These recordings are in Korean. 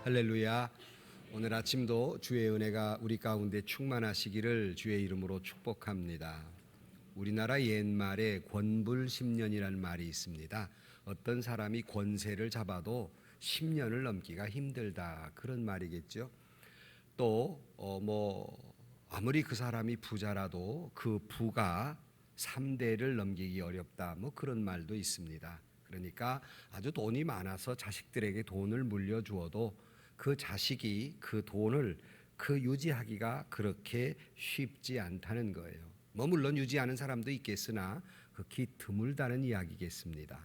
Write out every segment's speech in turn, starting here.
할렐루야. 오늘 아침도 주의 은혜가 우리 가운데 충만하시기를 주의 이름으로 축복합니다. 우리나라 옛말에 권불10년이라는 말이 있습니다. 어떤 사람이 권세를 잡아도 10년을 넘기가 힘들다, 그런 말이겠죠. 또 아무리 그 사람이 부자라도 그 부가 3대를 넘기기 어렵다, 그런 말도 있습니다. 그러니까 아주 돈이 많아서 자식들에게 돈을 물려주어도 그 자식이 그 돈을 유지하기가 그렇게 쉽지 않다는 거예요. 물론 유지하는 사람도 있겠으나 극히 드물다는 이야기겠습니다.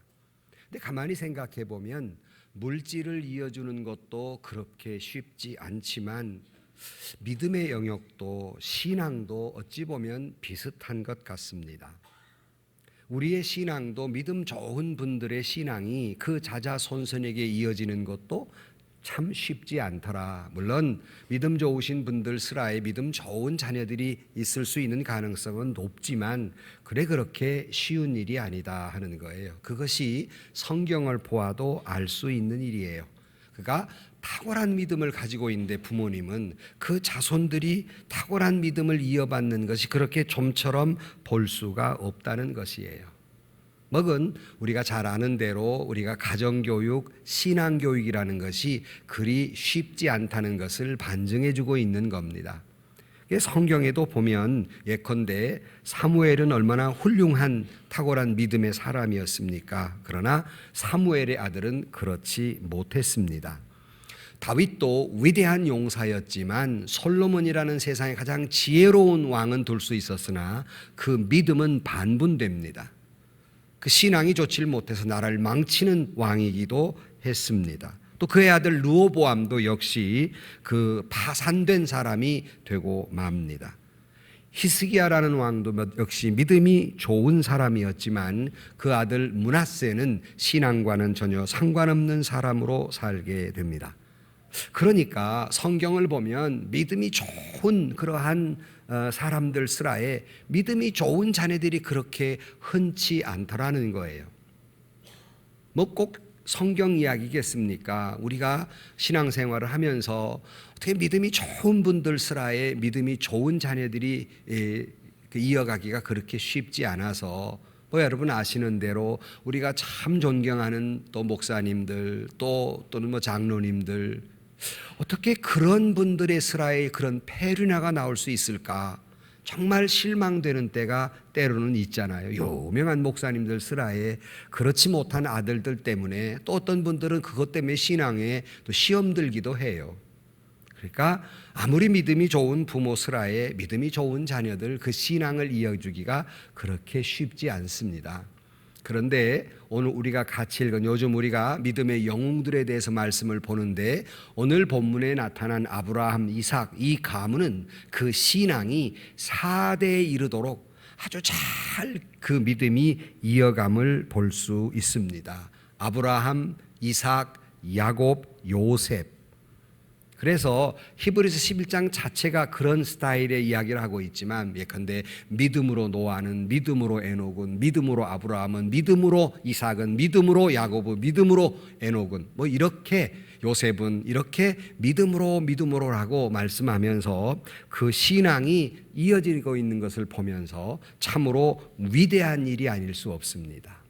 근데 가만히 생각해 보면 물질을 이어주는 것도 그렇게 쉽지 않지만 믿음의 영역도 신앙도 어찌 보면 비슷한 것 같습니다. 우리의 신앙도 믿음 좋은 분들의 신앙이 그 자자손손에게 이어지는 것도 참 쉽지 않더라. 물론 믿음 좋으신 분들 스라에 믿음 좋은 자녀들이 있을 수 있는 가능성은 높지만 그렇게 쉬운 일이 아니다 하는 거예요. 그것이 성경을 보아도 알 수 있는 일이에요. 그가 탁월한 믿음을 가지고 있는데 부모님은 그 자손들이 탁월한 믿음을 이어받는 것이 그렇게 좀처럼 볼 수가 없다는 것이에요. 우리가 잘 아는 대로 우리가 가정교육, 신앙교육이라는 것이 그리 쉽지 않다는 것을 반증해주고 있는 겁니다. 성경에도 보면 예컨대 사무엘은 얼마나 훌륭한 탁월한 믿음의 사람이었습니까? 그러나 사무엘의 아들은 그렇지 못했습니다. 다윗도 위대한 용사였지만 솔로몬이라는 세상의 가장 지혜로운 왕은 둘 수 있었으나 그 믿음은 반분됩니다. 그 신앙이 좋지 못해서 나라를 망치는 왕이기도 했습니다. 또 그의 아들 르호보암도 역시 그 파산된 사람이 되고 맙니다. 히스기야라는 왕도 역시 믿음이 좋은 사람이었지만 그 아들 므낫세는 신앙과는 전혀 상관없는 사람으로 살게 됩니다. 그러니까 성경을 보면 믿음이 좋은 그러한 사람들 스라에 믿음이 좋은 자녀들이 그렇게 흔치 않더라는 거예요. 꼭 성경 이야기겠습니까? 우리가 신앙생활을 하면서 어떻게 믿음이 좋은 분들 스라에 믿음이 좋은 자녀들이 이어가기가 그렇게 쉽지 않아서 여러분 아시는 대로 우리가 참 존경하는 또 목사님들 또는 장로님들, 어떻게 그런 분들의 스라에 그런 페르나가 나올 수 있을까? 정말 실망되는 때가 때로는 있잖아요. 유명한 목사님들 스라에 그렇지 못한 아들들 때문에 또 어떤 분들은 그것 때문에 신앙에 또 시험 들기도 해요. 그러니까 아무리 믿음이 좋은 부모 스라에 믿음이 좋은 자녀들 그 신앙을 이어주기가 그렇게 쉽지 않습니다. 그런데 오늘 우리가 같이 읽은 요즘 우리가 믿음의 영웅들에 대해서 말씀을 보는데 오늘 본문에 나타난 아브라함, 이삭 이 가문은 그 신앙이 4대에 이르도록 아주 잘 그 믿음이 이어감을 볼 수 있습니다. 아브라함, 이삭, 야곱, 요셉. 그래서 히브리서 11장 자체가 그런 스타일의 이야기를 하고 있지만 예컨대 믿음으로 노아는, 믿음으로 에녹은, 믿음으로 아브라함은, 믿음으로 이삭은, 믿음으로 야곱은, 믿음으로 에녹은 이렇게 요셉은 이렇게 믿음으로라고 말씀하면서 그 신앙이 이어지고 있는 것을 보면서 참으로 위대한 일이 아닐 수 없습니다.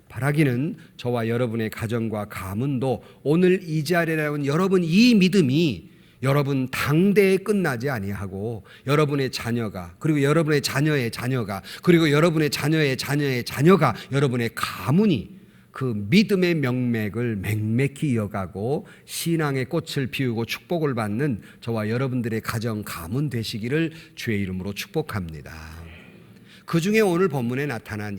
바라기는 저와 여러분의 가정과 가문도 오늘 이 자리에 나온 여러분 이 믿음이 여러분 당대에 끝나지 아니하고 여러분의 자녀가 그리고 여러분의 자녀의 자녀가 그리고 여러분의 자녀의 자녀의 자녀가 여러분의 가문이 그 믿음의 명맥을 맹맥히 이어가고 신앙의 꽃을 피우고 축복을 받는 저와 여러분들의 가정 가문 되시기를 주의 이름으로 축복합니다. 그 중에 오늘 본문에 나타난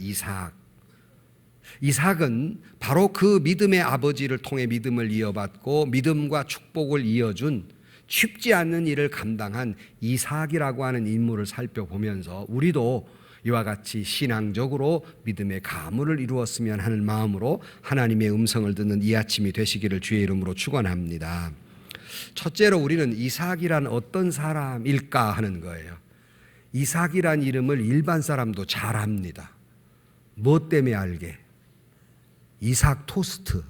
이삭은 바로 그 믿음의 아버지를 통해 믿음을 이어받고 믿음과 축복을 이어준 쉽지 않는 일을 감당한 이삭이라고 하는 인물을 살펴보면서 우리도 이와 같이 신앙적으로 믿음의 가문을 이루었으면 하는 마음으로 하나님의 음성을 듣는 이 아침이 되시기를 주의 이름으로 축원합니다. 첫째로 우리는 이삭이란 어떤 사람일까 하는 거예요. 이삭이란 이름을 일반 사람도 잘 압니다. 뭐 때문에 알게? 이삭 토스트.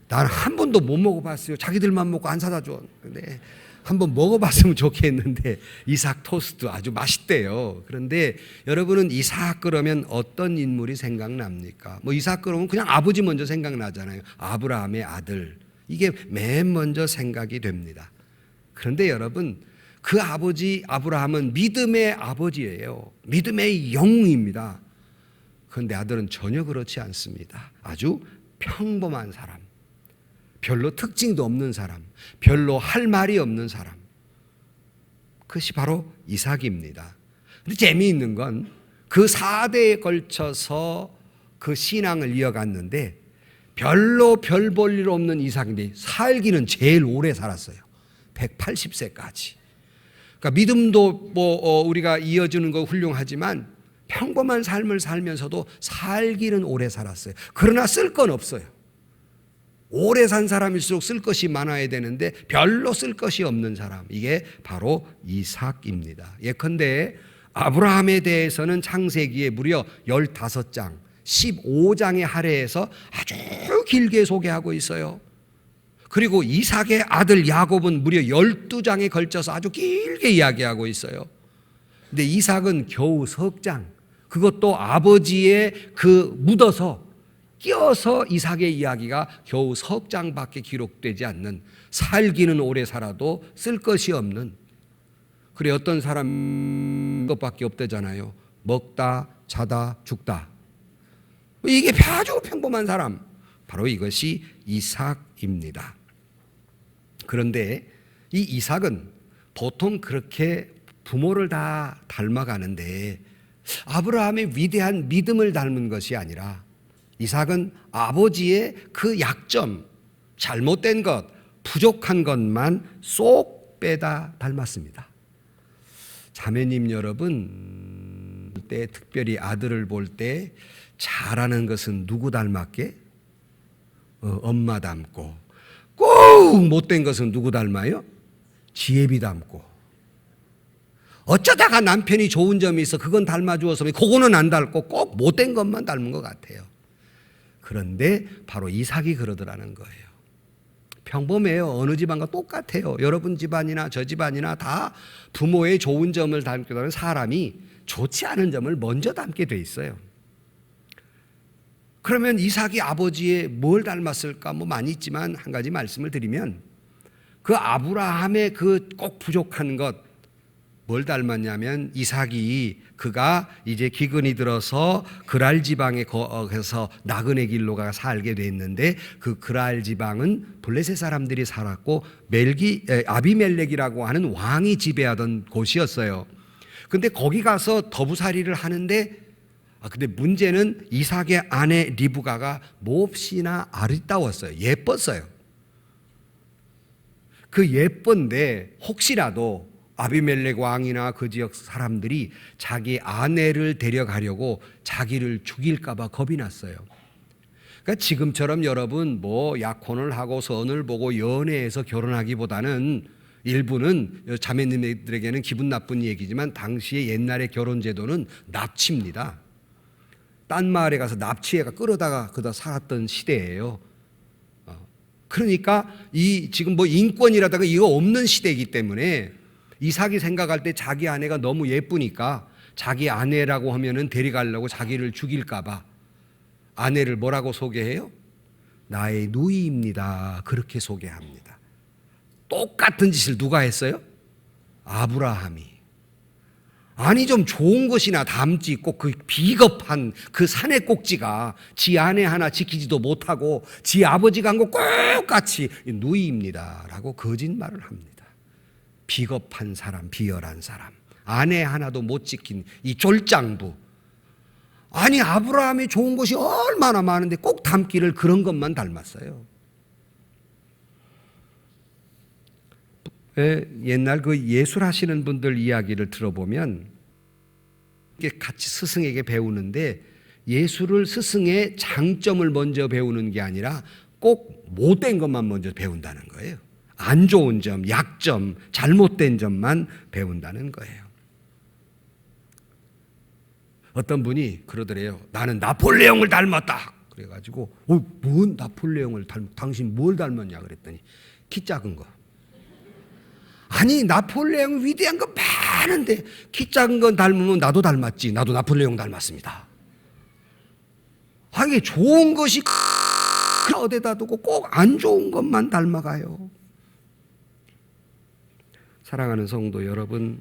나는 한 번도 못 먹어봤어요. 자기들만 먹고 안 사다 줘. 근데 한번 먹어봤으면 좋겠는데 이삭 토스트 아주 맛있대요. 그런데 여러분은 이삭 그러면 어떤 인물이 생각납니까? 뭐 이삭 그러면 그냥 아버지 먼저 생각나잖아요. 아브라함의 아들. 이게 맨 먼저 생각이 됩니다. 그런데 여러분, 그 아버지 아브라함은 믿음의 아버지예요. 믿음의 영웅입니다. 그런데 아들은 전혀 그렇지 않습니다. 아주 평범한 사람, 별로 특징도 없는 사람, 별로 할 말이 없는 사람. 그것이 바로 이삭입니다. 근데 재미있는 건 그 4대에 걸쳐서 그 신앙을 이어갔는데 별로 별 볼 일 없는 이삭인데 살기는 제일 오래 살았어요. 180세까지. 그러니까 믿음도 우리가 이어주는 거 훌륭하지만 평범한 삶을 살면서도 살기는 오래 살았어요. 그러나 쓸 건 없어요. 오래 산 사람일수록 쓸 것이 많아야 되는데 별로 쓸 것이 없는 사람, 이게 바로 이삭입니다. 예컨대 아브라함에 대해서는 창세기에 무려 15장 15장에 할애해서 아주 길게 소개하고 있어요. 그리고 이삭의 아들 야곱은 무려 12장에 걸쳐서 아주 길게 이야기하고 있어요. 근데 이삭은 겨우 석 장, 그것도 아버지의 그 묻어서 끼어서 이삭의 이야기가 겨우 석 장밖에 기록되지 않는, 살기는 오래 살아도 쓸 것이 없는, 그래 어떤 사람 것밖에 없대잖아요. 먹다 자다 죽다. 이게 아주 평범한 사람, 바로 이것이 이삭입니다. 그런데 이 이삭은 보통 그렇게 부모를 다 닮아가는데 아브라함의 위대한 믿음을 닮은 것이 아니라 이삭은 아버지의 그 약점, 잘못된 것, 부족한 것만 쏙 빼다 닮았습니다. 자매님 여러분, 특별히 아들을 볼 때 잘하는 것은 누구 닮았게? 엄마 닮고, 꼭 못된 것은 누구 닮아요? 지혜비 닮고. 어쩌다가 남편이 좋은 점이 있어 그건 닮아주어서 그거는 안 닮고 꼭 못된 것만 닮은 것 같아요. 그런데 바로 이삭이 그러더라는 거예요. 평범해요. 어느 집안과 똑같아요. 여러분 집안이나 저 집안이나 다 부모의 좋은 점을 닮기도 하는 사람이 좋지 않은 점을 먼저 닮게 돼 있어요. 그러면 이삭이 아버지의 뭘 닮았을까? 뭐 많이 있지만 한 가지 말씀을 드리면 그 아브라함의 그 꼭 부족한 것, 뭘 닮았냐면 이삭이 그가 이제 기근이 들어서 그랄 지방에 거기서 나그네 길로 가 살게 됐는데 그 그랄 지방은 블레셋 사람들이 살았고 아비멜렉이라고 하는 왕이 지배하던 곳이었어요. 근데 거기 가서 더부살이를 하는데 근데 문제는 이삭의 아내 리브가가 몹시나 아리따웠어요. 예뻤어요. 그 예쁜데 혹시라도 아비멜렉 왕이나 그 지역 사람들이 자기 아내를 데려가려고 자기를 죽일까 봐 겁이 났어요. 그러니까 지금처럼 여러분 뭐 약혼을 하고 선을 보고 연애해서 결혼하기보다는 일부는 자매님들에게는 기분 나쁜 얘기지만 당시의 옛날의 결혼 제도는 납치입니다. 딴 마을에 가서 납치해가 끌어다가 그다 살았던 시대예요. 그러니까 이 지금 뭐 인권이라다가 이거 없는 시대이기 때문에 이삭이 생각할 때 자기 아내가 너무 예쁘니까 자기 아내라고 하면은 데려가려고 자기를 죽일까 봐 아내를 뭐라고 소개해요? 나의 누이입니다. 그렇게 소개합니다. 똑같은 짓을 누가 했어요? 아브라함이. 아니 좀 좋은 것이나 담지 꼭 그 비겁한 그 산의 꼭지가 지 아내 하나 지키지도 못하고 지 아버지가 한 거 똑같이 누이입니다 라고 거짓말을 합니다. 비겁한 사람, 비열한 사람, 아내 하나도 못 지킨 이 졸장부. 아니 아브라함이 좋은 것이 얼마나 많은데 꼭 닮기를 그런 것만 닮았어요. 옛날 그 예술하시는 분들 이야기를 들어보면 같이 스승에게 배우는데 예술을 스승의 장점을 먼저 배우는 게 아니라 꼭 못된 것만 먼저 배운다는 거예요. 안 좋은 점, 약점, 잘못된 점만 배운다는 거예요. 어떤 분이 그러더래요. 나는 나폴레옹을 닮았다. 그래가지고 뭔 나폴레옹을 당신 뭘 닮았냐 그랬더니 키 작은 거. 아니 나폴레옹 위대한 거 많은데 키 작은 건 닮으면 나도 닮았지. 나도 나폴레옹 닮았습니다. 하긴 좋은 것이 어디다 두고 꼭 안 좋은 것만 닮아가요. 사랑하는 성도 여러분,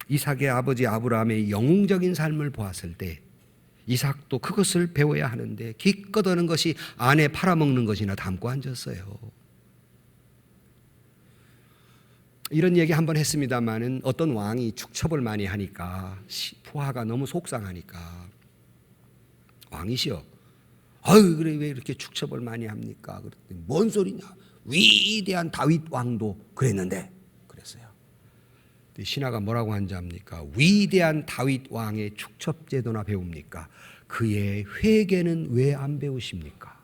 이삭의 아버지 아브라함의 영웅적인 삶을 보았을 때 이삭도 그것을 배워야 하는데 기껏 하는 것이 아내 팔아먹는 것이나 담고 앉았어요. 이런 얘기 한번 했습니다마는 어떤 왕이 축첩을 많이 하니까 부하가 너무 속상하니까 왕이시여, 아유 그래 왜 이렇게 축첩을 많이 합니까? 그랬더니 뭔 소리냐? 위대한 다윗 왕도 그랬는데 그랬어요. 신하가 뭐라고 한지 압니까? 위대한 다윗 왕의 축첩 제도나 배웁니까? 그의 회개는 왜 안 배우십니까?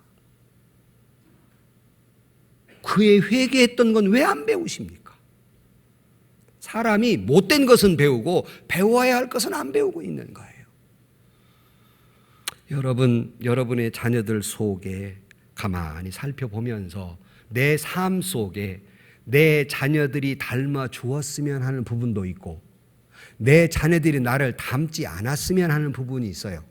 그의 회개했던 건 왜 안 배우십니까? 사람이 못된 것은 배우고 배워야 할 것은 안 배우고 있는 거예요. 여러분의 자녀들 속에 가만히 살펴보면서 내 삶 속에 내 자녀들이 닮아 주었으면 하는 부분도 있고 내 자녀들이 나를 닮지 않았으면 하는 부분이 있어요.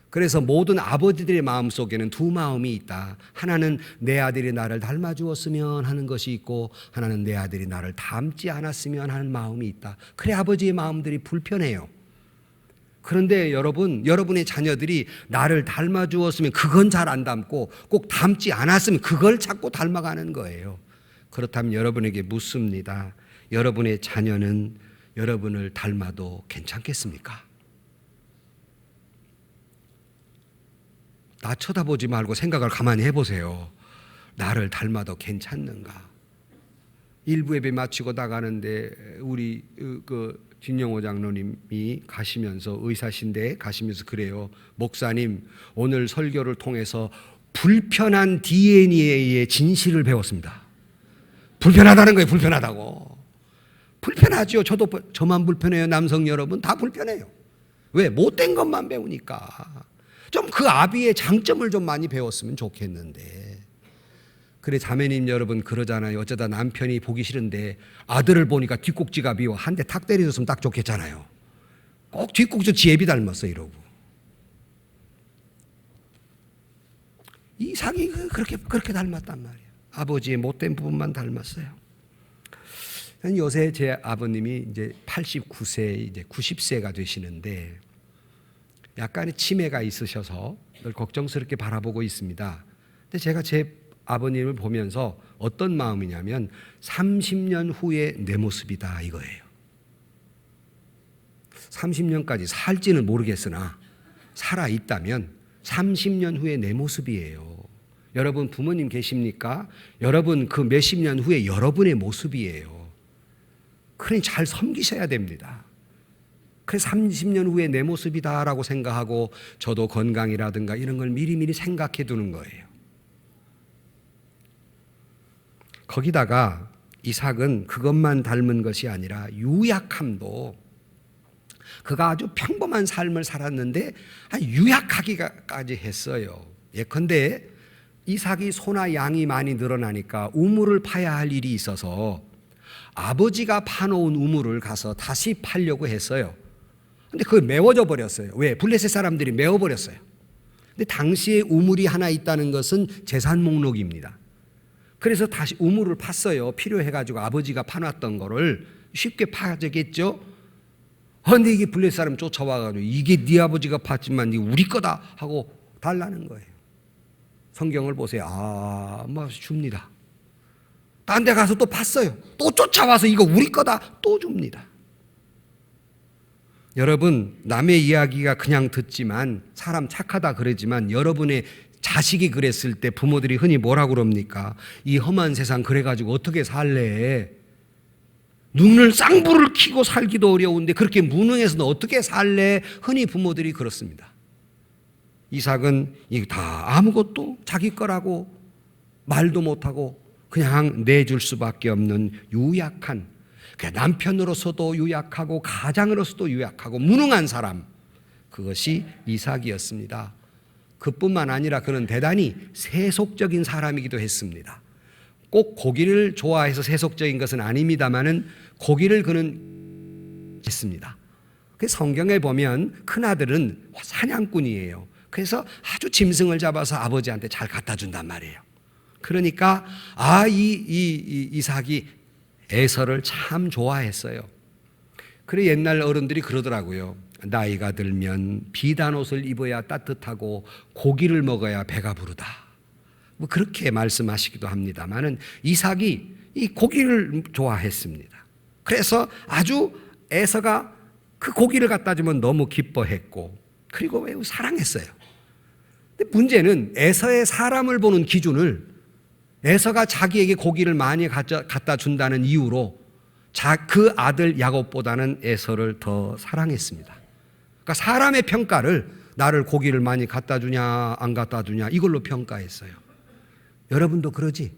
그래서 모든 아버지들의 마음 속에는 두 마음이 있다. 하나는 내 아들이 나를 닮아 주었으면 하는 것이 있고 하나는 내 아들이 나를 닮지 않았으면 하는 마음이 있다. 그래 아버지의 마음들이 불편해요. 그런데 여러분의 자녀들이 나를 닮아 주었으면 그건 잘 안 닮고 꼭 닮지 않았으면 그걸 자꾸 닮아가는 거예요. 그렇다면 여러분에게 묻습니다. 여러분의 자녀는 여러분을 닮아도 괜찮겠습니까? 나 쳐다보지 말고 생각을 가만히 해보세요. 나를 닮아도 괜찮는가? 일부 예배 마치고 나가는데 우리 진영호 장로님이 가시면서 의사신데 가시면서 그래요. 목사님, 오늘 설교를 통해서 불편한 DNA의 진실을 배웠습니다. 불편하다는 거예요. 불편하다고. 불편하죠. 저만 불편해요. 남성 여러분 다 불편해요. 왜? 못된 것만 배우니까. 좀 그 아비의 장점을 좀 많이 배웠으면 좋겠는데. 그래 자매님 여러분 그러잖아요. 어쩌다 남편이 보기 싫은데 아들을 보니까 뒷꼭지가 미워. 한 대 탁 때려줬으면 딱 좋겠잖아요. 꼭 뒷꼭지 지혜비 닮았어 이러고. 이삭이 그렇게 닮았단 말이에요. 아버지의 못된 부분만 닮았어요. 요새 제 아버님이 이제 89세, 이제 90세가 되시는데 약간의 치매가 있으셔서 늘 걱정스럽게 바라보고 있습니다. 근데 제가 제 아버님을 보면서 어떤 마음이냐면 30년 후에 내 모습이다 이거예요. 30년까지 살지는 모르겠으나 살아있다면 30년 후에 내 모습이에요. 여러분 부모님 계십니까? 여러분 그 몇십 년 후에 여러분의 모습이에요. 그러니 잘 섬기셔야 됩니다. 그래서 30년 후에 내 모습이다라고 생각하고 저도 건강이라든가 이런 걸 미리미리 생각해 두는 거예요. 거기다가 이삭은 그것만 닮은 것이 아니라 유약함도, 그가 아주 평범한 삶을 살았는데 유약하기까지 했어요. 예컨대 이삭이 소나 양이 많이 늘어나니까 우물을 파야 할 일이 있어서 아버지가 파놓은 우물을 가서 다시 팔려고 했어요. 근데 그걸 메워져 버렸어요. 왜? 블레셋 사람들이 메워버렸어요. 근데 당시에 우물이 하나 있다는 것은 재산 목록입니다. 그래서 다시 우물을 팠어요. 필요해가지고 아버지가 파놨던 거를 쉽게 파야겠죠. 근데 이게 블레셋 사람 쫓아와가지고 이게 네 아버지가 팠지만 이게 우리 거다 하고 달라는 거예요. 성경을 보세요. 뭐 줍니다. 딴 데 가서 또 팠어요. 또 쫓아와서 이거 우리 거다 또 줍니다. 여러분 남의 이야기가 그냥 듣지만 사람 착하다 그러지만 여러분의 자식이 그랬을 때 부모들이 흔히 뭐라고 그럽니까? 이 험한 세상 그래가지고 어떻게 살래? 눈을 쌍불을 켜고 살기도 어려운데 그렇게 무능해서 너 어떻게 살래? 흔히 부모들이 그렇습니다. 이삭은 이거 다 아무것도 자기 거라고 말도 못하고 그냥 내줄 수밖에 없는 유약한, 남편으로서도 유약하고 가장으로서도 유약하고 무능한 사람, 그것이 이삭이었습니다. 그뿐만 아니라 그는 대단히 세속적인 사람이기도 했습니다. 꼭 고기를 좋아해서 세속적인 것은 아닙니다만은 고기를 그는 했습니다. 성경에 보면 큰아들은 사냥꾼이에요. 그래서 아주 짐승을 잡아서 아버지한테 잘 갖다 준단 말이에요. 그러니까 이삭이 에서를 참 좋아했어요. 그래 옛날 어른들이 그러더라고요. 나이가 들면 비단 옷을 입어야 따뜻하고 고기를 먹어야 배가 부르다. 뭐 그렇게 말씀하시기도 합니다만은 이삭이 이 고기를 좋아했습니다. 그래서 아주 에서가 그 고기를 갖다 주면 너무 기뻐했고 그리고 매우 사랑했어요. 근데 문제는 에서의 사람을 보는 기준을 에서가 자기에게 고기를 많이 갖다 준다는 이유로 그 아들 야곱보다는 에서를 더 사랑했습니다. 그러니까 사람의 평가를 나를 고기를 많이 갖다 주냐 안 갖다 주냐 이걸로 평가했어요. 여러분도 그러지?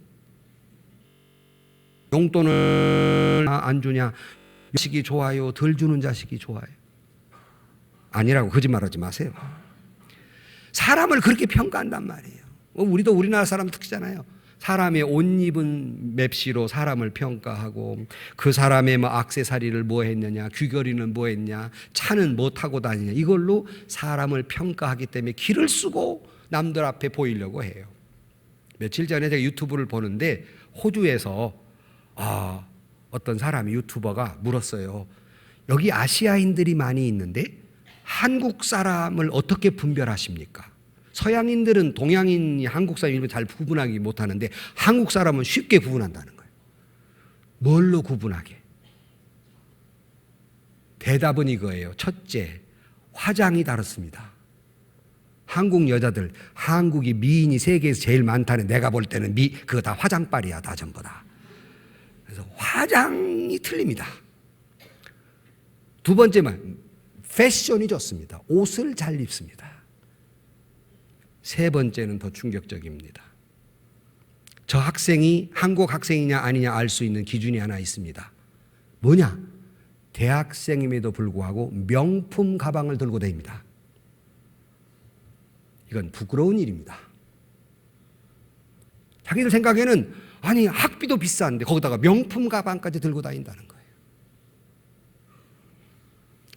용돈을 안 주냐, 자식이 좋아요, 덜 주는 자식이 좋아요. 아니라고 거짓말하지 마세요. 사람을 그렇게 평가한단 말이에요. 우리도 우리나라 사람 특징이잖아요. 사람의 옷 입은 맵시로 사람을 평가하고 그 사람의 뭐 액세서리를 뭐 했느냐, 귀걸이는 뭐 했냐, 차는 뭐 타고 다니냐 이걸로 사람을 평가하기 때문에 기를 쓰고 남들 앞에 보이려고 해요. 며칠 전에 제가 유튜브를 보는데 호주에서 어떤 사람이 유튜버가 물었어요. 여기 아시아인들이 많이 있는데 한국 사람을 어떻게 분별하십니까? 서양인들은 동양인이 한국 사람을 잘 구분하기 못하는데 한국 사람은 쉽게 구분한다는 거예요. 뭘로 구분하게? 대답은 이거예요. 첫째, 화장이 다릅니다. 한국 여자들, 한국이 미인이 세계에서 제일 많다는 내가 볼 때는 그거 다 화장빨이야, 다 전부 다. 그래서 화장이 틀립니다. 두 번째만, 패션이 좋습니다. 옷을 잘 입습니다. 세 번째는 더 충격적입니다. 저 학생이 한국 학생이냐 아니냐 알 수 있는 기준이 하나 있습니다. 뭐냐? 대학생임에도 불구하고 명품 가방을 들고 다닙니다. 이건 부끄러운 일입니다. 자기들 생각에는 아니 학비도 비싼데 거기다가 명품 가방까지 들고 다닌다는 거예요.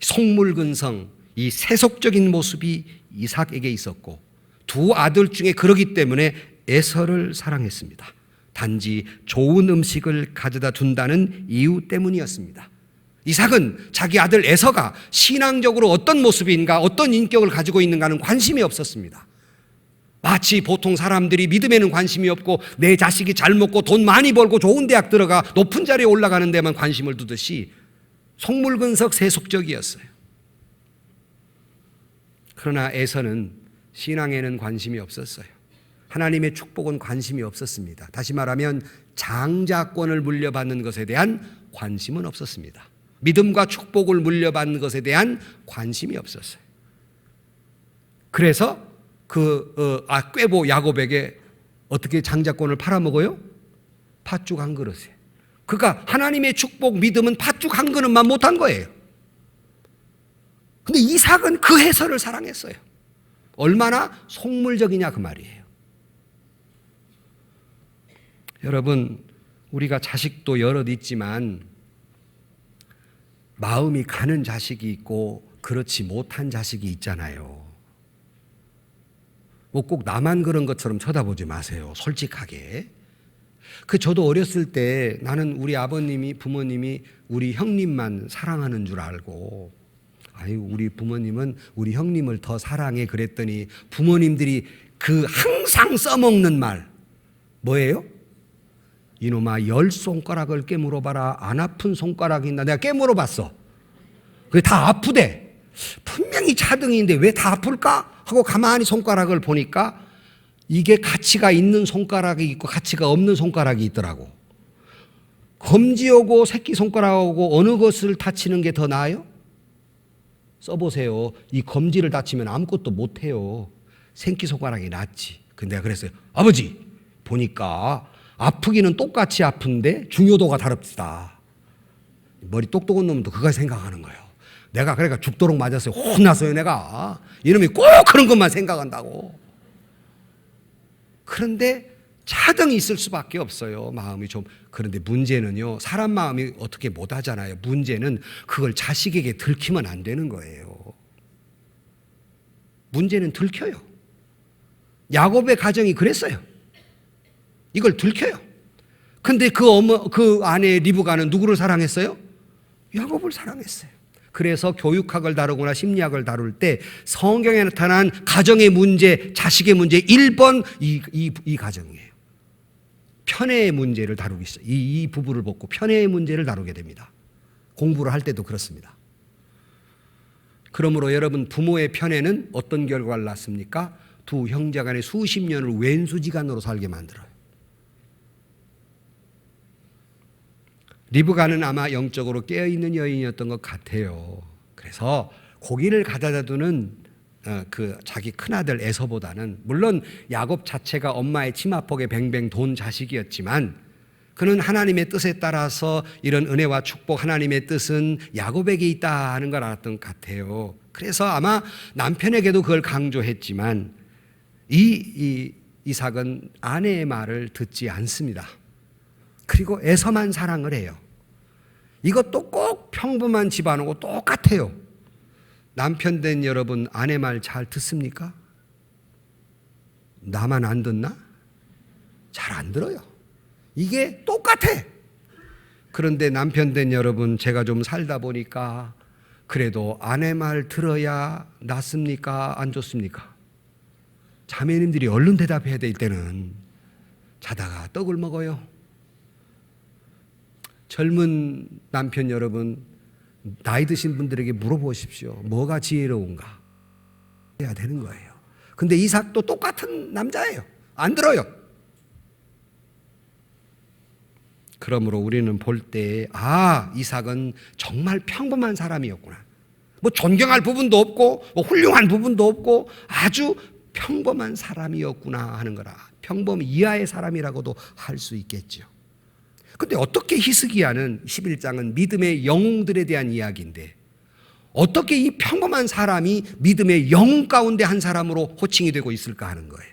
속물근성, 이 세속적인 모습이 이삭에게 있었고 두 아들 중에 그러기 때문에 에서를 사랑했습니다. 단지 좋은 음식을 가져다 준다는 이유 때문이었습니다. 이삭은 자기 아들 에서가 신앙적으로 어떤 모습인가 어떤 인격을 가지고 있는가는 관심이 없었습니다. 마치 보통 사람들이 믿음에는 관심이 없고 내 자식이 잘 먹고 돈 많이 벌고 좋은 대학 들어가 높은 자리에 올라가는 데만 관심을 두듯이 속물근석 세속적이었어요. 그러나 에서는 신앙에는 관심이 없었어요. 하나님의 축복은 관심이 없었습니다. 다시 말하면 장자권을 물려받는 것에 대한 관심은 없었습니다. 믿음과 축복을 물려받는 것에 대한 관심이 없었어요. 그래서 꾀보 야곱에게 어떻게 장자권을 팔아먹어요? 팥죽 한 그릇에. 그러니까 하나님의 축복 믿음은 팥죽 한 그릇만 못한 거예요. 근데 이삭은 그 해설을 사랑했어요. 얼마나 속물적이냐 그 말이에요. 여러분, 우리가 자식도 여럿 있지만 마음이 가는 자식이 있고 그렇지 못한 자식이 있잖아요. 뭐 꼭 나만 그런 것처럼 쳐다보지 마세요. 솔직하게. 저도 어렸을 때 나는 우리 아버님이 부모님이 우리 형님만 사랑하는 줄 알고 우리 부모님은 우리 형님을 더 사랑해 그랬더니 부모님들이 그 항상 써먹는 말 뭐예요? 이놈아 10손가락을 깨물어 봐라. 안 아픈 손가락이 있나? 내가 깨물어 봤어. 그게 다 아프대. 분명히 차등인데 왜 다 아플까? 하고 가만히 손가락을 보니까 이게 가치가 있는 손가락이 있고 가치가 없는 손가락이 있더라고. 검지하고 새끼손가락하고 어느 것을 다치는 게 더 나아요? 써보세요. 이 검지를 다치면 아무것도 못해요. 새끼손가락이 낫지. 근데 내가 그랬어요. 아버지 보니까 아프기는 똑같이 아픈데 중요도가 다릅시다. 머리 똑똑한 놈도 그걸 생각하는 거예요. 내가 그러니까 죽도록 맞았어요. 혼났어요 내가. 이놈이 꼭 그런 것만 생각한다고. 그런데 차등이 있을 수밖에 없어요. 마음이 좀. 그런데 문제는요, 사람 마음이 어떻게 못하잖아요. 문제는 그걸 자식에게 들키면 안 되는 거예요. 문제는 들켜요. 야곱의 가정이 그랬어요. 이걸 들켜요. 근데 그 아내 리브가는 누구를 사랑했어요? 야곱을 사랑했어요. 그래서 교육학을 다루거나 심리학을 다룰 때 성경에 나타난 가정의 문제, 자식의 문제 1번 이 가정이에요. 편애의 문제를 다루기 시작. 이 부부를 보고 편애의 문제를 다루게 됩니다. 공부를 할 때도 그렇습니다. 그러므로 여러분, 부모의 편애는 어떤 결과를 낳습니까? 두 형제 간의 수십 년을 왼수지간으로 살게 만들어요. 리브가는 아마 영적으로 깨어있는 여인이었던 것 같아요. 그래서 고기를 가져다 두는 그 자기 큰아들 에서보다는, 물론 야곱 자체가 엄마의 치마폭에 뱅뱅 돈 자식이었지만 그는 하나님의 뜻에 따라서 이런 은혜와 축복, 하나님의 뜻은 야곱에게 있다 하는 걸 알았던 것 같아요. 그래서 아마 남편에게도 그걸 강조했지만 이삭은 아내의 말을 듣지 않습니다. 그리고 에서만 사랑을 해요. 이것도 꼭 평범한 집안하고 똑같아요. 남편 된 여러분, 아내 말 잘 듣습니까? 나만 안 듣나? 잘 안 들어요. 이게 똑같아. 그런데 남편 된 여러분, 제가 좀 살다 보니까 그래도 아내 말 들어야 낫습니까? 안 좋습니까? 자매님들이 얼른 대답해야 될 때는 자다가 떡을 먹어요. 젊은 남편 여러분, 나이 드신 분들에게 물어보십시오. 뭐가 지혜로운가? 해야 되는 거예요. 근데 이삭도 똑같은 남자예요. 안 들어요. 그러므로 우리는 볼 때, 이삭은 정말 평범한 사람이었구나. 뭐 존경할 부분도 없고, 뭐 훌륭한 부분도 없고, 아주 평범한 사람이었구나 하는 거라. 평범 이하의 사람이라고도 할 수 있겠죠. 근데 어떻게 히스기야는 11장은 믿음의 영웅들에 대한 이야기인데 어떻게 이 평범한 사람이 믿음의 영웅 가운데 한 사람으로 호칭이 되고 있을까 하는 거예요.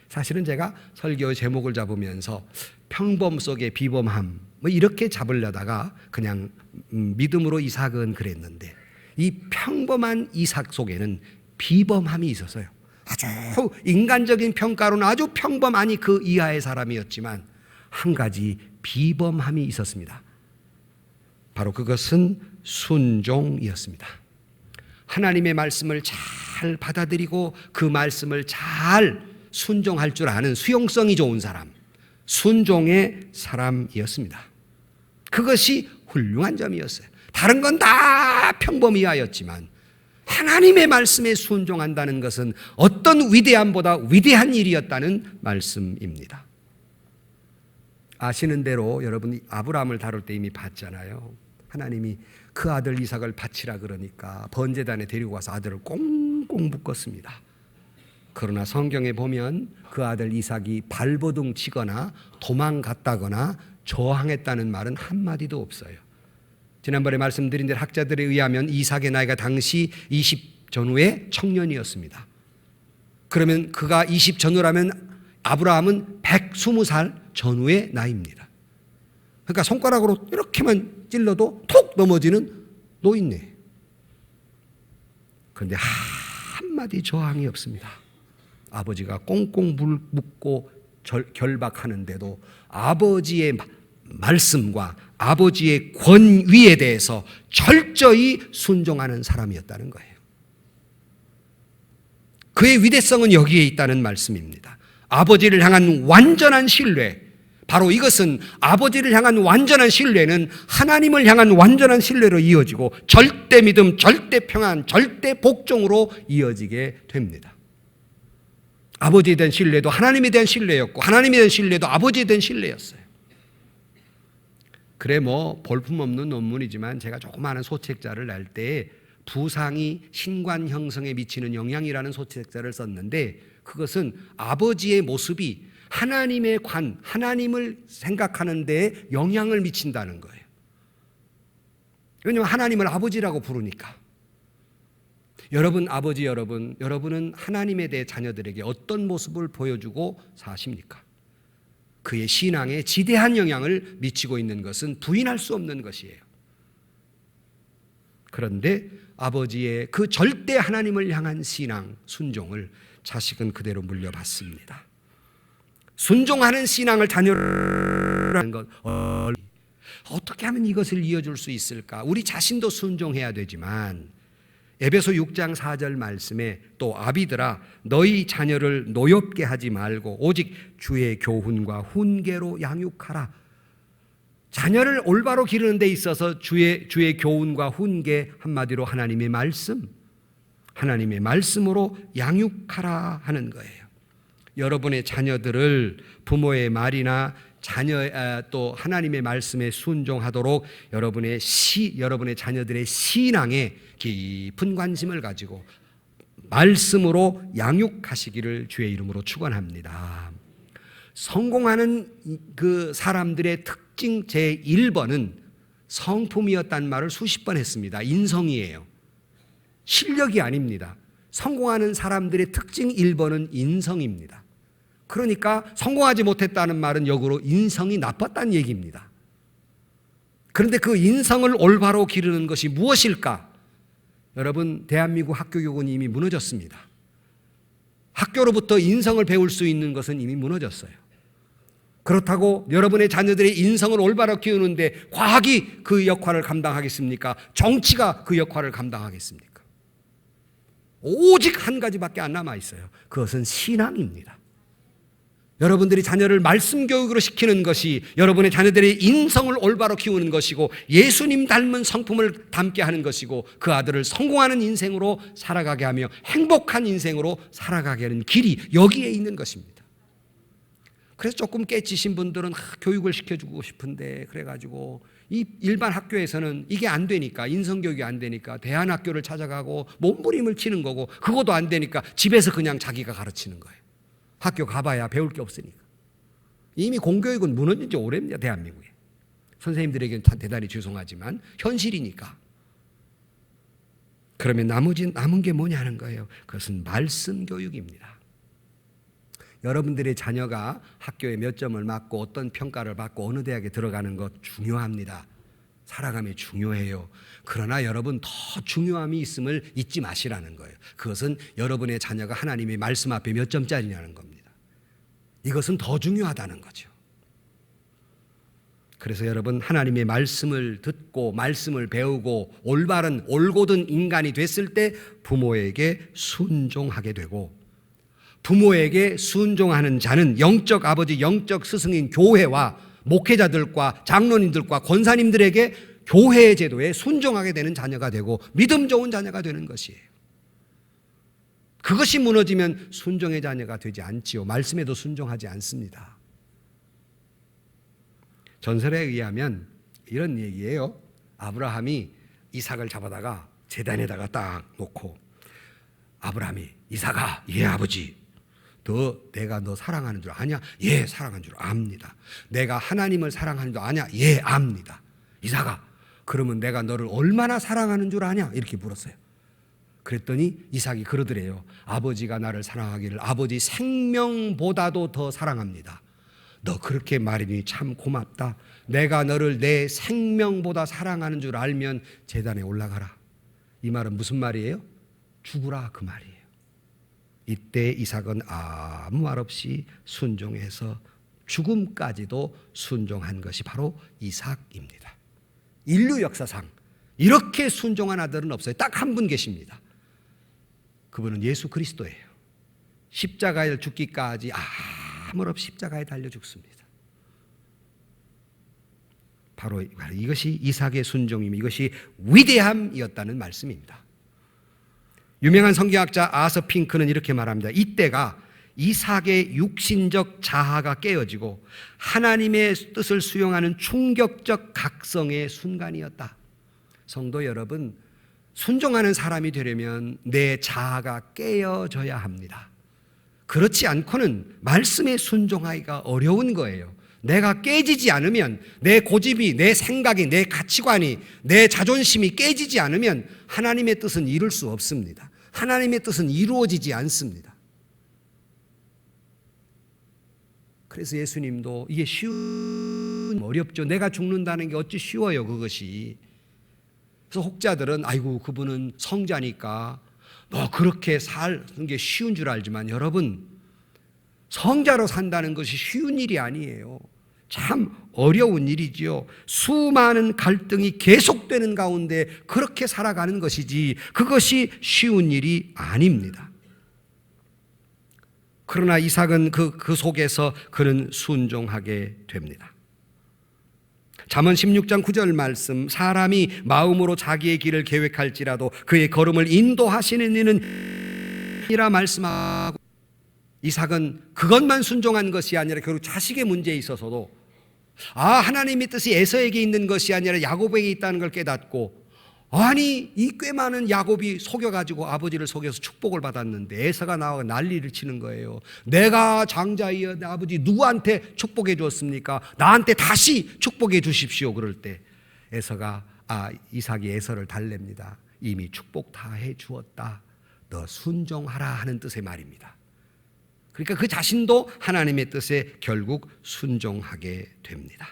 사실은 제가 설교 제목을 잡으면서 평범 속의 비범함 뭐 이렇게 잡으려다가 그냥 믿음으로 이삭은 그랬는데, 이 평범한 이삭 속에는 비범함이 있었어요. 아주 인간적인 평가로는 아주 평범하니 그 이하의 사람이었지만 한 가지 비범함이 있었습니다. 바로 그것은 순종이었습니다. 하나님의 말씀을 잘 받아들이고 그 말씀을 잘 순종할 줄 아는 수용성이 좋은 사람, 순종의 사람이었습니다. 그것이 훌륭한 점이었어요. 다른 건 다 평범이하였지만 하나님의 말씀에 순종한다는 것은 어떤 위대함보다 위대한 일이었다는 말씀입니다. 아시는 대로 여러분, 아브라함을 다룰 때 이미 봤잖아요. 하나님이 그 아들 이삭을 바치라 그러니까 번제단에 데리고 가서 아들을 꽁꽁 묶었습니다. 그러나 성경에 보면 그 아들 이삭이 발버둥 치거나 도망갔다거나 저항했다는 말은 한마디도 없어요. 지난번에 말씀드린 대로 학자들에 의하면 이삭의 나이가 당시 20 전후의 청년이었습니다. 그러면 그가 20 전후라면 아브라함은 120살 전후의 나이입니다. 그러니까 손가락으로 이렇게만 찔러도 톡 넘어지는 노인네. 그런데 한마디 저항이 없습니다. 아버지가 꽁꽁 묶고 결박하는데도 아버지의 말씀과 아버지의 권위에 대해서 철저히 순종하는 사람이었다는 거예요. 그의 위대성은 여기에 있다는 말씀입니다. 아버지를 향한 완전한 신뢰, 바로 이것은 아버지를 향한 완전한 신뢰는 하나님을 향한 완전한 신뢰로 이어지고 절대 믿음, 절대 평안, 절대 복종으로 이어지게 됩니다. 아버지에 대한 신뢰도 하나님에 대한 신뢰였고 하나님에 대한 신뢰도 아버지에 대한 신뢰였어요. 그래 뭐 볼품없는 논문이지만 제가 조그마한 소책자를 낼 때 부상이 신관 형성에 미치는 영향이라는 소책자를 썼는데, 그것은 아버지의 모습이 하나님의 하나님을 생각하는 데 영향을 미친다는 거예요. 왜냐하면 하나님을 아버지라고 부르니까. 여러분, 아버지 여러분은 하나님에 대해 자녀들에게 어떤 모습을 보여주고 사십니까? 그의 신앙에 지대한 영향을 미치고 있는 것은 부인할 수 없는 것이에요. 그런데 아버지의 그 절대 하나님을 향한 신앙, 순종을 자식은 그대로 물려받습니다. 순종하는 신앙을 자녀를 하는 것, 어떻게 하면 이것을 이어줄 수 있을까? 우리 자신도 순종해야 되지만 에베소 6장 4절 말씀에 또 아비들아 너희 자녀를 노엽게 하지 말고 오직 주의 교훈과 훈계로 양육하라. 자녀를 올바로 기르는 데 있어서 주의 교훈과 훈계, 한마디로 하나님의 말씀으로 양육하라 하는 거예요. 여러분의 자녀들을 부모의 말이나 또 하나님의 말씀에 순종하도록 여러분의 자녀들의 신앙에 깊은 관심을 가지고 말씀으로 양육하시기를 주의 이름으로 축원합니다. 성공하는 그 사람들의 특징 제1번은 성품이었단 말을 수십 번 했습니다. 인성이에요. 실력이 아닙니다. 성공하는 사람들의 특징 1번은 인성입니다. 그러니까 성공하지 못했다는 말은 역으로 인성이 나빴다는 얘기입니다. 그런데 그 인성을 올바로 기르는 것이 무엇일까? 여러분, 대한민국 학교 교육은 이미 무너졌습니다. 학교로부터 인성을 배울 수 있는 것은 이미 무너졌어요. 그렇다고 여러분의 자녀들의 인성을 올바로 키우는데 과학이 그 역할을 감당하겠습니까? 정치가 그 역할을 감당하겠습니까? 오직 한 가지밖에 안 남아 있어요. 그것은 신앙입니다. 여러분들이 자녀를 말씀 교육으로 시키는 것이 여러분의 자녀들의 인성을 올바로 키우는 것이고 예수님 닮은 성품을 담게 하는 것이고 그 아들을 성공하는 인생으로 살아가게 하며 행복한 인생으로 살아가게 하는 길이 여기에 있는 것입니다. 그래서 조금 깨치신 분들은 교육을 시켜주고 싶은데 그래가지고 이 일반 학교에서는 이게 안 되니까, 인성교육이 안 되니까 대안학교를 찾아가고 몸부림을 치는 거고, 그것도 안 되니까 집에서 그냥 자기가 가르치는 거예요. 학교 가봐야 배울 게 없으니까. 이미 공교육은 무너진 지 오래입니다. 대한민국에. 선생님들에게는 대단히 죄송하지만 현실이니까. 그러면 남은 게 뭐냐는 거예요. 그것은 말씀 교육입니다. 여러분들의 자녀가 학교에 몇 점을 맞고 어떤 평가를 받고 어느 대학에 들어가는 것 중요합니다. 살아감이 중요해요. 그러나 여러분, 더 중요함이 있음을 잊지 마시라는 거예요. 그것은 여러분의 자녀가 하나님의 말씀 앞에 몇 점짜리냐는 겁니다. 이것은 더 중요하다는 거죠. 그래서 여러분, 하나님의 말씀을 듣고 말씀을 배우고 올곧은 인간이 됐을 때 부모에게 순종하게 되고, 부모에게 순종하는 자는 영적 아버지, 영적 스승인 교회와 목회자들과 장로님들과 권사님들에게 교회의 제도에 순종하게 되는 자녀가 되고 믿음 좋은 자녀가 되는 것이에요. 그것이 무너지면 순종의 자녀가 되지 않지요. 말씀에도 순종하지 않습니다. 전설에 의하면 이런 얘기예요. 아브라함이 이삭을 잡아다가 제단에다가 딱 놓고, 아브라함이 이삭아, 예 아버지, 내가 너 사랑하는 줄 아냐? 예, 사랑하는 줄 압니다. 내가 하나님을 사랑하는 줄 아냐? 예, 압니다. 이삭아, 그러면 내가 너를 얼마나 사랑하는 줄 아냐? 이렇게 물었어요. 그랬더니 이삭이 그러더래요. 아버지가 나를 사랑하기를 아버지 생명보다도 더 사랑합니다. 너 그렇게 말이니 참 고맙다. 내가 너를 내 생명보다 사랑하는 줄 알면 제단에 올라가라. 이 말은 무슨 말이에요? 죽으라, 그 말이에요. 이때 이삭은 아무 말 없이 순종해서 죽음까지도 순종한 것이 바로 이삭입니다. 인류 역사상 이렇게 순종한 아들은 없어요. 딱 한 분 계십니다. 그분은 예수 그리스도예요. 십자가에 죽기까지 아무 말 없이 십자가에 달려 죽습니다. 바로 이것이 이삭의 순종이며 이것이 위대함이었다는 말씀입니다. 유명한 성경학자 아서 핑크는 이렇게 말합니다. 이때가 이삭의 육신적 자아가 깨어지고 하나님의 뜻을 수용하는 충격적 각성의 순간이었다. 성도 여러분, 순종하는 사람이 되려면 내 자아가 깨어져야 합니다. 그렇지 않고는 말씀에 순종하기가 어려운 거예요. 내가 깨지지 않으면, 내 고집이, 내 생각이, 내 가치관이, 내 자존심이 깨지지 않으면 하나님의 뜻은 이룰 수 없습니다. 하나님의 뜻은 이루어지지 않습니다. 그래서 예수님도 이게 어렵죠. 내가 죽는다는 게 어찌 쉬워요, 그것이. 그래서 혹자들은 아이고 그분은 성자니까 뭐 그렇게 사는 게 쉬운 줄 알지만 여러분, 성자로 산다는 것이 쉬운 일이 아니에요. 참 어려운 일이지요. 수많은 갈등이 계속되는 가운데 그렇게 살아가는 것이지 그것이 쉬운 일이 아닙니다. 그러나 이삭은 그 속에서 그는 순종하게 됩니다. 잠언 16장 9절 말씀, 사람이 마음으로 자기의 길을 계획할지라도 그의 걸음을 인도하시는 이는 이라 말씀하고, 이삭은 그것만 순종한 것이 아니라 결국 자식의 문제에 있어서도 하나님의 뜻이 에서에게 있는 것이 아니라 야곱에게 있다는 걸 깨닫고, 아니 이 꽤 많은 야곱이 속여가지고 아버지를 속여서 축복을 받았는데 에서가 나와 난리를 치는 거예요. 내가 장자이여 내 아버지 누구한테 축복해 주었습니까? 나한테 다시 축복해 주십시오. 그럴 때 에서가 이삭이 에서를 달랩니다. 이미 축복 다 해 주었다. 너 순종하라 하는 뜻의 말입니다. 그러니까 그 자신도 하나님의 뜻에 결국 순종하게 됩니다.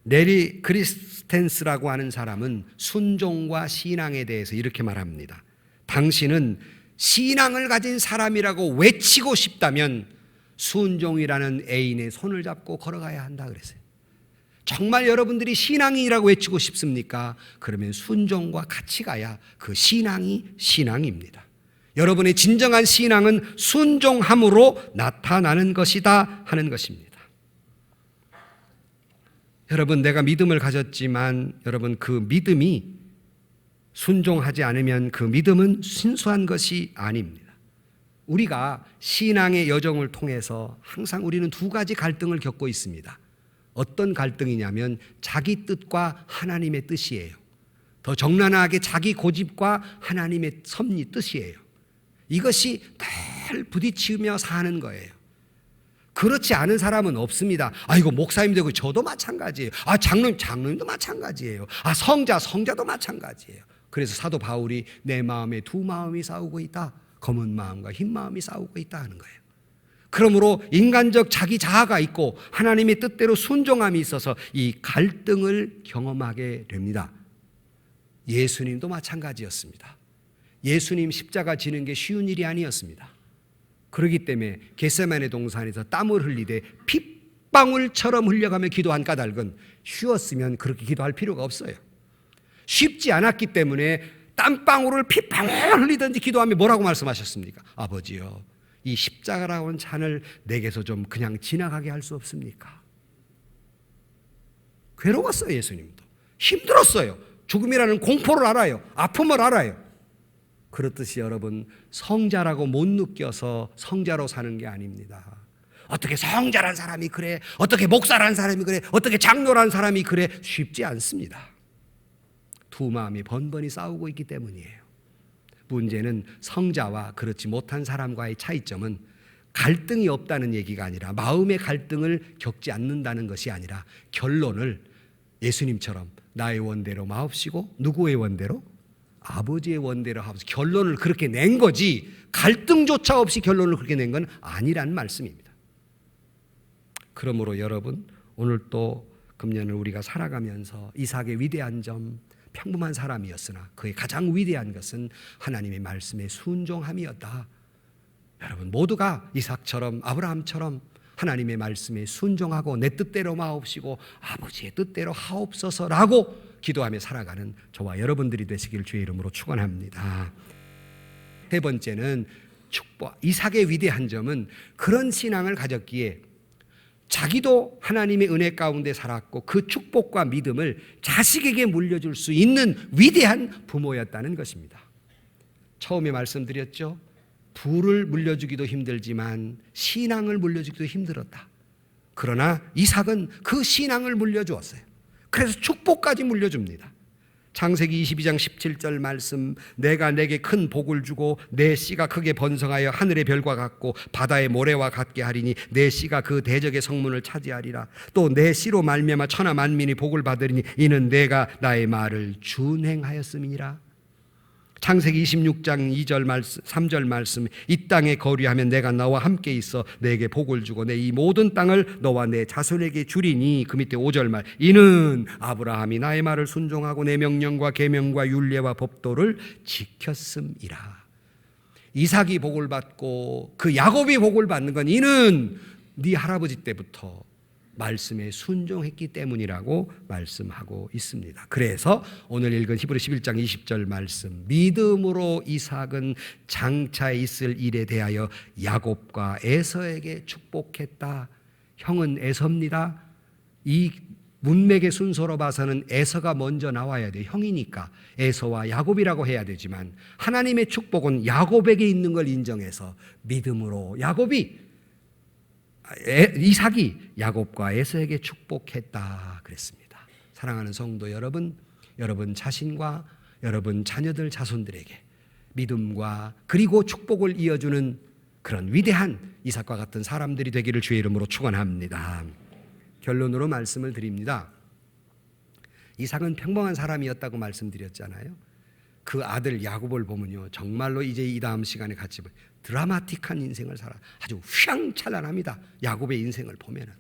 레리 크리스텐스라고 하는 사람은 순종과 신앙에 대해서 이렇게 말합니다. 당신은 신앙을 가진 사람이라고 외치고 싶다면 순종이라는 애인의 손을 잡고 걸어가야 한다 그랬어요. 정말 여러분들이 신앙이라고 외치고 싶습니까? 그러면 순종과 같이 가야 그 신앙이 신앙입니다. 여러분의 진정한 신앙은 순종함으로 나타나는 것이다 하는 것입니다. 여러분, 내가 믿음을 가졌지만 여러분 그 믿음이 순종하지 않으면 그 믿음은 순수한 것이 아닙니다. 우리가 신앙의 여정을 통해서 항상 우리는 두 가지 갈등을 겪고 있습니다. 어떤 갈등이냐면 자기 뜻과 하나님의 뜻이에요. 더 적나라하게 자기 고집과 하나님의 섭리 뜻이에요. 이것이 늘 부딪히며 사는 거예요. 그렇지 않은 사람은 없습니다. 이거 목사님 되고 저도 마찬가지예요. 장로님도 마찬가지예요. 성자도 마찬가지예요. 그래서 사도 바울이 내 마음에 두 마음이 싸우고 있다. 검은 마음과 흰 마음이 싸우고 있다 하는 거예요. 그러므로 인간적 자기 자아가 있고 하나님의 뜻대로 순종함이 있어서 이 갈등을 경험하게 됩니다. 예수님도 마찬가지였습니다. 예수님 십자가 지는 게 쉬운 일이 아니었습니다. 그렇기 때문에 겟세마네 동산에서 땀을 흘리되 핏방울처럼 흘려가며 기도한 까닭은 쉬웠으면 그렇게 기도할 필요가 없어요. 쉽지 않았기 때문에 땀방울을 핏방울 흘리든지 기도하며 뭐라고 말씀하셨습니까? 아버지요, 이 십자가라고 하는 잔을 내게서 좀 그냥 지나가게 할 수 없습니까? 괴로웠어요. 예수님도 힘들었어요. 죽음이라는 공포를 알아요. 아픔을 알아요. 그렇듯이 여러분, 성자라고 못 느껴서 성자로 사는 게 아닙니다. 어떻게 성자란 사람이 그래? 어떻게 목사란 사람이 그래? 어떻게 장로란 사람이 그래? 쉽지 않습니다. 두 마음이 번번이 싸우고 있기 때문이에요. 문제는 성자와 그렇지 못한 사람과의 차이점은 갈등이 없다는 얘기가 아니라 마음의 갈등을 겪지 않는다는 것이 아니라 결론을 예수님처럼 나의 원대로 마옵시고 누구의 원대로? 아버지의 원대로 하면서 결론을 그렇게 낸 거지, 갈등조차 없이 결론을 그렇게 낸 건 아니란 말씀입니다. 그러므로 여러분, 오늘 또 금년을 우리가 살아가면서 이삭의 위대한 점, 평범한 사람이었으나 그의 가장 위대한 것은 하나님의 말씀에 순종함이었다. 여러분 모두가 이삭처럼 아브라함처럼 하나님의 말씀에 순종하고 내 뜻대로 마옵시고 아버지의 뜻대로 하옵소서라고 기도하며 살아가는 저와 여러분들이 되시길 주의 이름으로 축원합니다. 세 번째는 이삭의 위대한 점은 그런 신앙을 가졌기에 자기도 하나님의 은혜 가운데 살았고 그 축복과 믿음을 자식에게 물려줄 수 있는 위대한 부모였다는 것입니다. 처음에 말씀드렸죠. 부를 물려주기도 힘들지만 신앙을 물려주기도 힘들었다. 그러나 이삭은 그 신앙을 물려주었어요. 그래서 축복까지 물려줍니다. 창세기 22장 17절 말씀, 내가 내게 큰 복을 주고 내 씨가 크게 번성하여 하늘의 별과 같고 바다의 모래와 같게 하리니 내 씨가 그 대적의 성문을 차지하리라. 또 내 씨로 말미암아 천하 만민이 복을 받으리니 이는 내가 나의 말을 준행하였음이니라. 창세기 26장 2절 말씀, 3절 말씀, 이 땅에 거류하면 내가 너와 함께 있어 내게 복을 주고 내 이 모든 땅을 너와 내 자손에게 주리니, 그 밑에 5절 말, 이는 아브라함이 나의 말을 순종하고 내 명령과 계명과 율례와 법도를 지켰음이라. 이삭이 복을 받고 그 야곱이 복을 받는 건 이는 네 할아버지 때부터 말씀에 순종했기 때문이라고 말씀하고 있습니다. 그래서 오늘 읽은 히브리 11장 20절 말씀, 믿음으로 이삭은 장차에 있을 일에 대하여 야곱과 에서에게 축복했다. 형은 에서입니다. 이 문맥의 순서로 봐서는 에서가 먼저 나와야 돼요. 형이니까 에서와 야곱이라고 해야 되지만 하나님의 축복은 야곱에게 있는 걸 인정해서 믿음으로 이삭이 야곱과 에서에게 축복했다 그랬습니다. 사랑하는 성도 여러분, 여러분 자신과 여러분 자녀들 자손들에게 믿음과 그리고 축복을 이어주는 그런 위대한 이삭과 같은 사람들이 되기를 주의 이름으로 축원합니다. 결론으로 말씀을 드립니다. 이삭은 평범한 사람이었다고 말씀드렸잖아요. 그 아들 야곱을 보면요, 정말로 이제 이 다음 시간에 같이 드라마틱한 인생을 살아. 아주 휘황찬란합니다. 야곱의 인생을 보면은.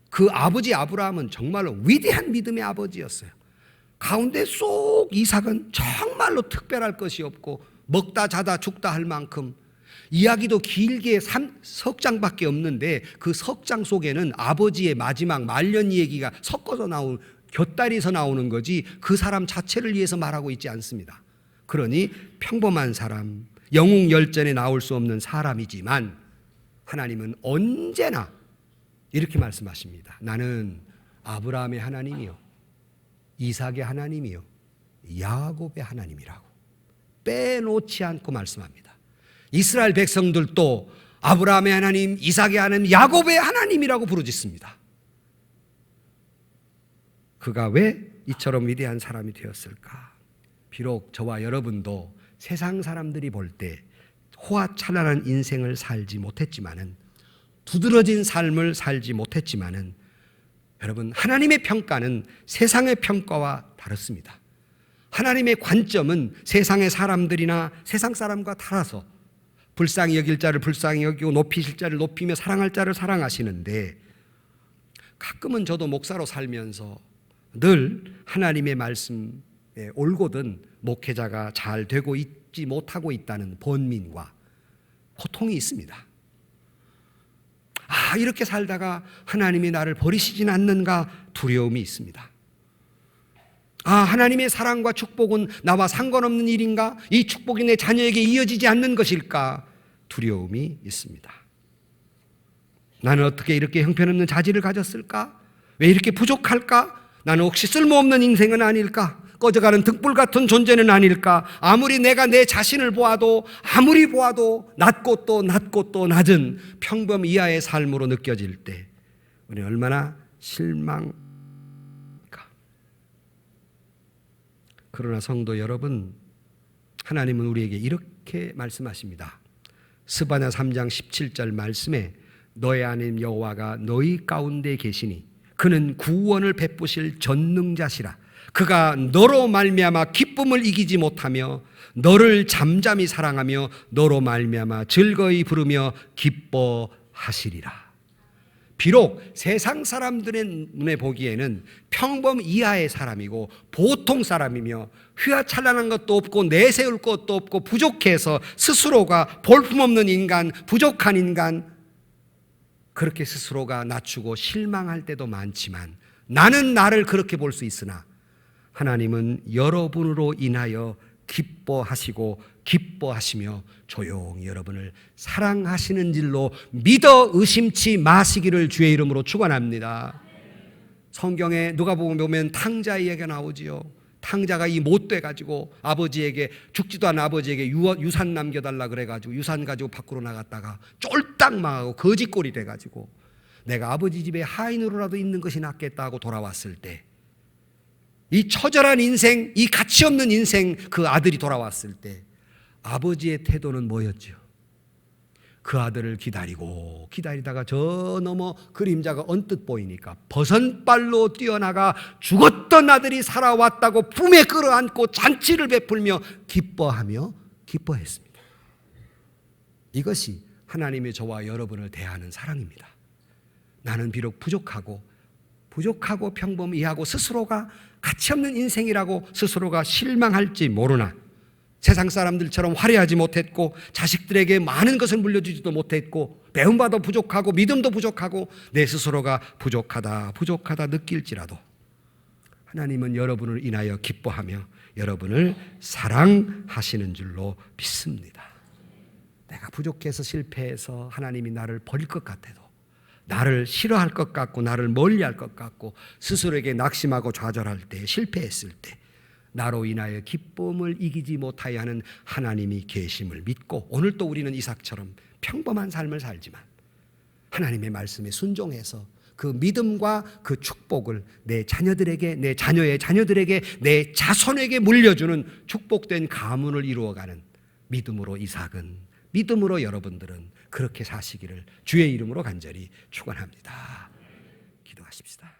그 아버지 아브라함은 정말로 위대한 믿음의 아버지였어요. 가운데 쏙 이삭은 정말로 특별할 것이 없고 먹다 자다 죽다 할 만큼, 이야기도 길게 석 장밖에 없는데 그 석 장 속에는 아버지의 마지막 말년 얘기가 섞어서 나온, 곁다리에서 나오는 거지 그 사람 자체를 위해서 말하고 있지 않습니다. 그러니 평범한 사람, 영웅 열전에 나올 수 없는 사람이지만 하나님은 언제나 이렇게 말씀하십니다. 나는 아브라함의 하나님이요, 이삭의 하나님이요, 야곱의 하나님이라고 빼놓지 않고 말씀합니다. 이스라엘 백성들도 아브라함의 하나님, 이삭의 하나님, 야곱의 하나님이라고 부르짖습니다. 그가 왜 이처럼 위대한 사람이 되었을까? 비록 저와 여러분도 세상 사람들이 볼 때 호화찬란한 인생을 살지 못했지만은, 두드러진 삶을 살지 못했지만은, 여러분, 하나님의 평가는 세상의 평가와 다릅니다. 하나님의 관점은 세상의 사람들이나 세상 사람과 달라서 불쌍히 여길 자를 불쌍히 여기고 높이실 자를 높이며 사랑할 자를 사랑하시는데, 가끔은 저도 목사로 살면서 늘 하나님의 말씀에 올곧은 목회자가 잘 되고 있지 못하고 있다는 번민과 고통이 있습니다. 이렇게 살다가 하나님이 나를 버리시진 않는가 두려움이 있습니다. 하나님의 사랑과 축복은 나와 상관없는 일인가? 이 축복이 내 자녀에게 이어지지 않는 것일까? 두려움이 있습니다. 나는 어떻게 이렇게 형편없는 자질을 가졌을까? 왜 이렇게 부족할까? 나는 혹시 쓸모없는 인생은 아닐까? 꺼져가는 등불 같은 존재는 아닐까? 아무리 내가 내 자신을 보아도, 아무리 보아도 낮고 또 낮고 또 낮은 평범 이하의 삶으로 느껴질 때 우리는 얼마나 실망할까? 그러나 성도 여러분, 하나님은 우리에게 이렇게 말씀하십니다. 스바냐 3장 17절 말씀에 너의 하나님 여호와가 너희 가운데 계시니 그는 구원을 베푸실 전능자시라. 그가 너로 말미암아 기쁨을 이기지 못하며 너를 잠잠히 사랑하며 너로 말미암아 즐거이 부르며 기뻐하시리라. 비록 세상 사람들의 눈에 보기에는 평범 이하의 사람이고 보통 사람이며 휘황찬란한 것도 없고 내세울 것도 없고 부족해서 스스로가 볼품없는 인간, 부족한 인간, 그렇게 스스로가 낮추고 실망할 때도 많지만 나는 나를 그렇게 볼 수 있으나 하나님은 여러분으로 인하여 기뻐하시고 기뻐하시며 조용히 여러분을 사랑하시는 줄로 믿어 의심치 마시기를 주의 이름으로 축원합니다. 성경에 누가복음 보면 탕자 이야기가 나오지요. 탕자가 이 못돼 가지고 아버지에게, 죽지도 않은 아버지에게 유산 남겨달라 그래가지고 유산 가지고 밖으로 나갔다가 쫄딱 망하고 거지꼴이 돼가지고 내가 아버지 집에 하인으로라도 있는 것이 낫겠다 하고 돌아왔을 때, 이 처절한 인생, 이 가치 없는 인생, 그 아들이 돌아왔을 때 아버지의 태도는 뭐였죠? 그 아들을 기다리다가 저 너머 그림자가 언뜻 보이니까 버선발로 뛰어나가 죽었던 아들이 살아왔다고 품에 끌어안고 잔치를 베풀며 기뻐했습니다. 이것이 하나님의 저와 여러분을 대하는 사랑입니다. 나는 비록 부족하고 평범이하고 스스로가 가치없는 인생이라고 스스로가 실망할지 모르나, 세상 사람들처럼 화려하지 못했고 자식들에게 많은 것을 물려주지도 못했고 배움바도 부족하고 믿음도 부족하고 내 스스로가 부족하다 느낄지라도 하나님은 여러분을 인하여 기뻐하며 여러분을 사랑하시는 줄로 믿습니다. 내가 부족해서 실패해서 하나님이 나를 버릴 것 같아도, 나를 싫어할 것 같고 나를 멀리할 것 같고 스스로에게 낙심하고 좌절할 때, 실패했을 때 나로 인하여 기쁨을 이기지 못하여 하는 하나님이 계심을 믿고, 오늘 또 우리는 이삭처럼 평범한 삶을 살지만 하나님의 말씀에 순종해서 그 믿음과 그 축복을 내 자녀들에게, 내 자녀의 자녀들에게, 내 자손에게 물려주는 축복된 가문을 이루어가는 믿음으로 이삭은, 믿음으로 여러분들은 그렇게 사시기를 주의 이름으로 간절히 축원합니다. 기도하십시다.